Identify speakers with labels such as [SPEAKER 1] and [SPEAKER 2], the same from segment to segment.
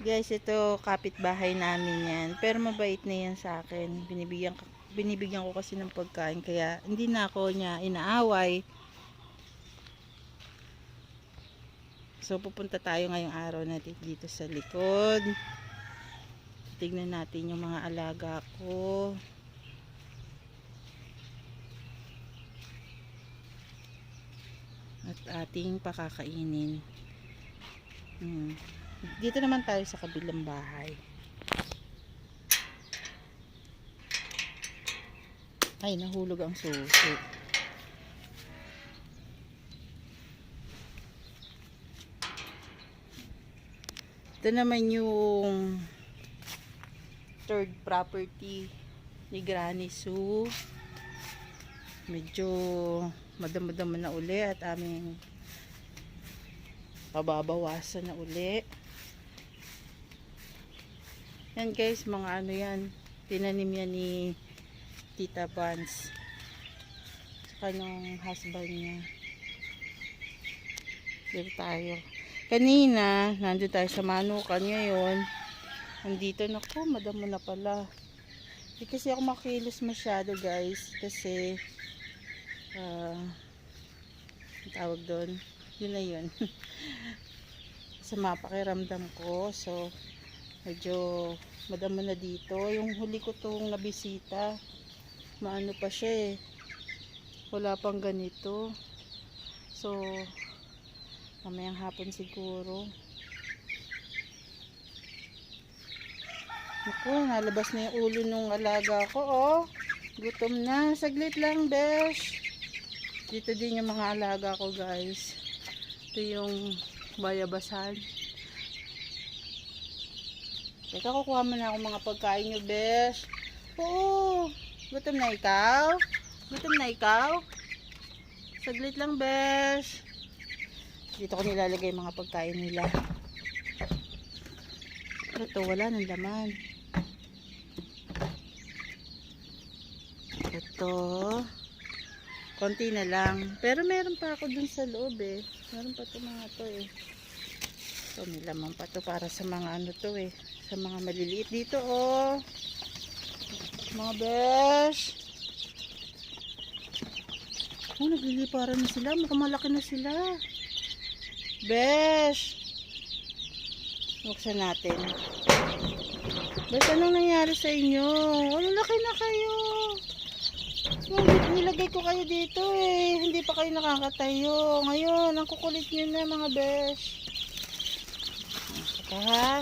[SPEAKER 1] Guys, ito kapitbahay namin yan. Pero mabait na yan sa akin. Binibigyan ko kasi ng pagkain. Kaya hindi na ako niya inaaway. So pupunta tayo ngayong araw natin dito sa likod. Tignan natin yung mga alaga ko. At ating pakakainin. Dito naman tayo sa kabilang bahay. Ay, nahulog ang susi. Ito naman yung third property ni Granny Sue. Medyo madam-madam na uli at aming pababawasan na uli. Yan guys, mga ano yan, tinanim yan ni Tita Vance sa kanyang husband niya. Dito tayo. Kanina, nandun tayo sa manukan. Ngayon, nandito na ko, madamo na pala. Hindi kasi ako makilos masyado guys. Kasi, tawag doon, yun na yun. Sa mapakiramdam ko. So, medyo madamo na dito. Yung huli ko tong nabisita, maano pa siya eh. Wala pang ganito. So, mamayang hapon siguro. Naku, nalabas na yung ulo nung alaga ko, oh. Gutom na. Saglit lang, besh. Dito din yung mga alaga ko, guys. Ito yung bayabasan. Teka, kukuha mo na ako mga pagkain nyo, besh. Oo. Gutom na ikaw? Gutom na ikaw? Saglit lang, besh. Dito ko nilalagay mga pagkain nila. Pero ito, wala ng laman. Ito. Konti na lang. Pero meron pa ako dun sa loob eh. Meron pa ito mga to eh. Ito, may laman pa to para sa mga ano to eh. Sa mga maliliit dito oh. Mga besh. Oh, nagliliparan na sila. Mukhang malaki na sila. Besh. Buksan natin. Besh, anong nangyari sa inyo? Ano, laki na kayo. Nilagay ko kayo dito eh. Hindi pa kayo nakakatayo. Ngayon, ang kukulit nyo na mga besh. Saka ha.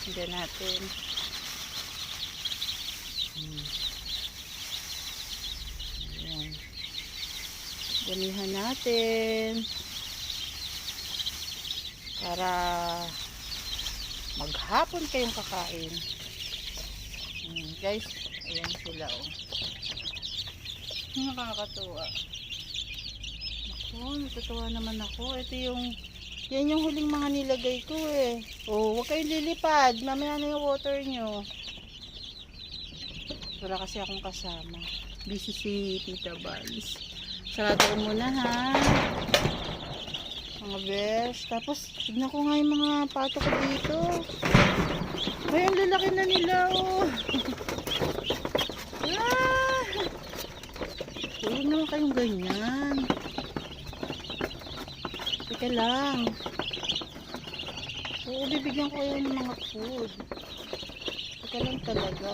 [SPEAKER 1] Tignan natin. Ayan. Damihan natin. Para maghapon kayong kakain. Guys, ayan sila oh. Nakakatuwa. Ako, natutuwa naman ako. Ito yung, yan yung huling mga nilagay ko eh. Oh, huwag kayong lilipad. Mamaya na yung water nyo. Wala kasi akong kasama. Busy si Tita Vance. Sarado ko muna ha. Mga besh. Tapos, tignan ko nga yung mga pato ko dito. Ay, ang lalaki na nila, oh. Ah! Huwag naman kayong ganyan. Teka lang. Oo, bibigyan ko kayo ng mga food. Teka lang talaga.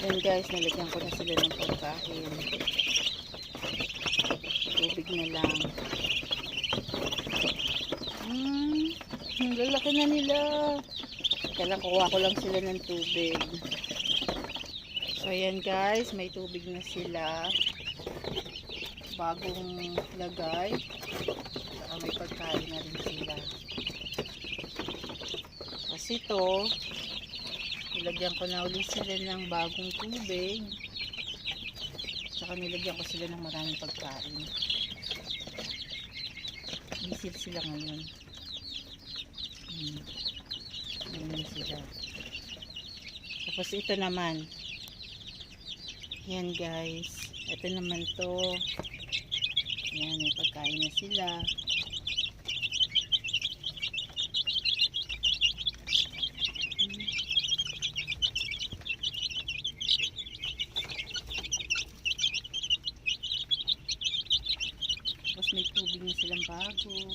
[SPEAKER 1] Ayan guys, nalagyan ko na sila ng pagkain. Tubig na lang. Ang lalaki na nila. Kailan kuha ko lang sila ng tubig. So ayan guys, may tubig na sila. Bagong lagay. Saka may pagkain na rin sila. Kasi ito, nilagyan ko na ulit sila ng bagong tubig. Saka nilagyan ko sila ng maraming pagkain. Bisil sila ngayon. Ayan sila. Tapos ito naman. Yan guys. Ito naman to. Yan, may pagkain na sila. May tubig na silang bago.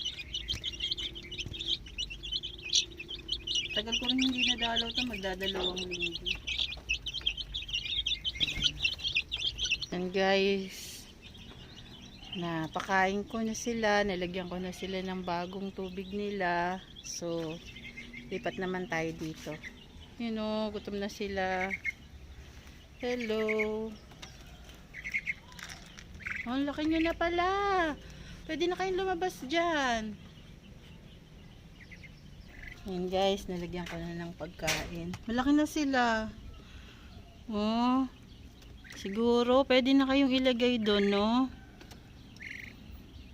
[SPEAKER 1] Tagal ko rin hindi nadalaw to, magdadalawang linggo. And guys, napakain ko na sila, nilagyan ko na sila ng bagong tubig nila. So, lipat naman tayo dito. You know, gutom na sila. Hello. Oh, ang laki nyo na pala. Pwede na kayong lumabas dyan. Ayan guys, nalagyan ko na ng pagkain. Malaki na sila. Oh. Siguro, pwede na kayong ilagay doon, no?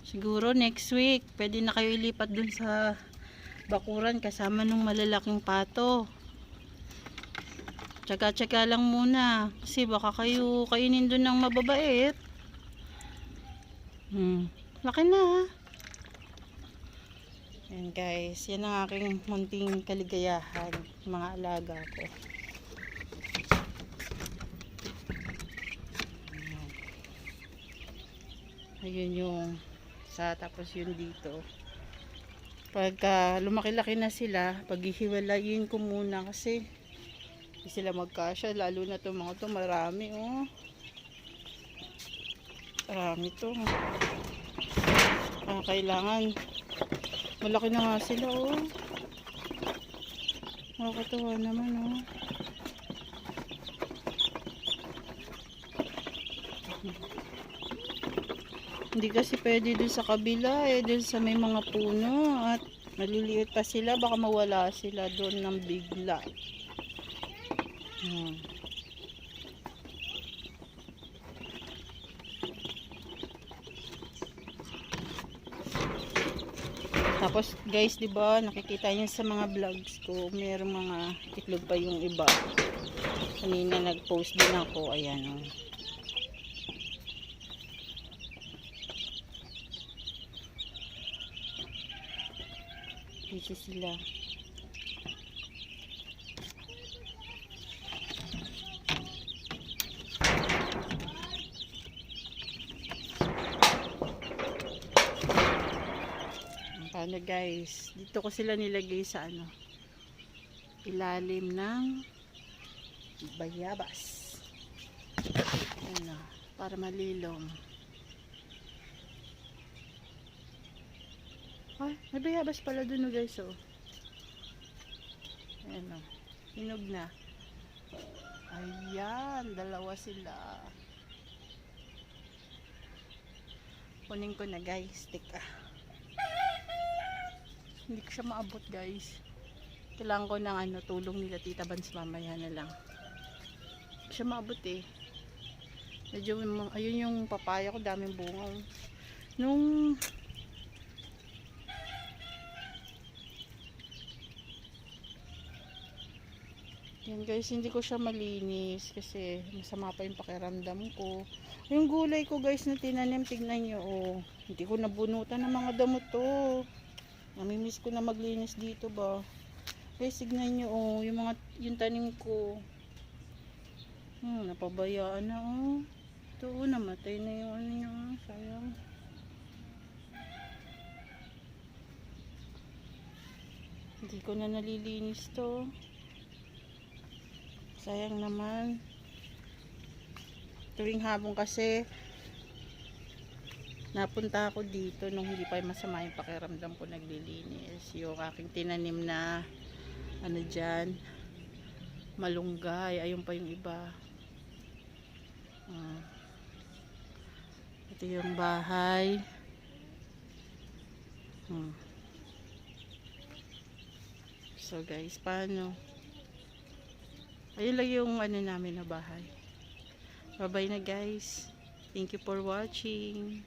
[SPEAKER 1] Siguro, next week, pwede na kayo ilipat doon sa bakuran kasama nung malalaking pato. Tsaka-tsaka lang muna. Kasi baka kayo kainin doon ng mababait. Laki na, ha? Ayan guys, yan ang aking munting kaligayahan, mga alaga ko. Ayun yung tapos yun dito. Pagka lumaki-laki na sila, paghihiwalayin ko muna kasi hindi sila magkasya, lalo na itong mga to, marami, oh. Marami to. Kailangan malaki na nga sila, oh. Nakakatawa naman, oh. Hindi kasi pwede dun sa kabila, dun sa may mga puno at maliliit pa sila, baka mawala sila doon ng bigla. Tapos guys, 'di ba, nakikita niyo sa mga vlogs ko, mayroong mga itlog pa yung iba. Kanina nag-post din ako, ayan, oh. Dito sila. Paano guys? Dito ko sila nilagay sa ilalim ng bayabas. Ayan, para malilom. Ay, may bayabas pala dun, guys, oh. Ayan, oh. Hinog na. Ayan, dalawa sila. Kunin ko na, guys. Teka. Hindi ko siya maabot, guys. Kailangan ko ng tulong nila Tita Bans mamaya na lang. Hindi siya maabot, eh. Medyo, ayun yung papaya ko, daming bunga. Nung yan guys, hindi ko siya malinis kasi masama pa yung pakiramdam ko. Yung gulay ko guys na tinanim, tignan nyo, oh. Hindi ko nabunutan ng mga damo to. Namimiss ko na maglinis dito ba. Guys, tignan nyo, oh. Yung tanim ko. Napabayaan na, oh. Ito, oh, namatay na yung niya, sayang. Hindi ko na nalilinis to. Sayang naman. Tuwing hapon kasi napunta ako dito nung hindi pa masama yung pakiramdam ko, naglilinis. Yung aking tinanim na dyan, malunggay. Ayun pa yung iba. Ito yung bahay. So guys, paano? Ayun lang yung namin na bahay. Bye bye na guys. Thank you for watching.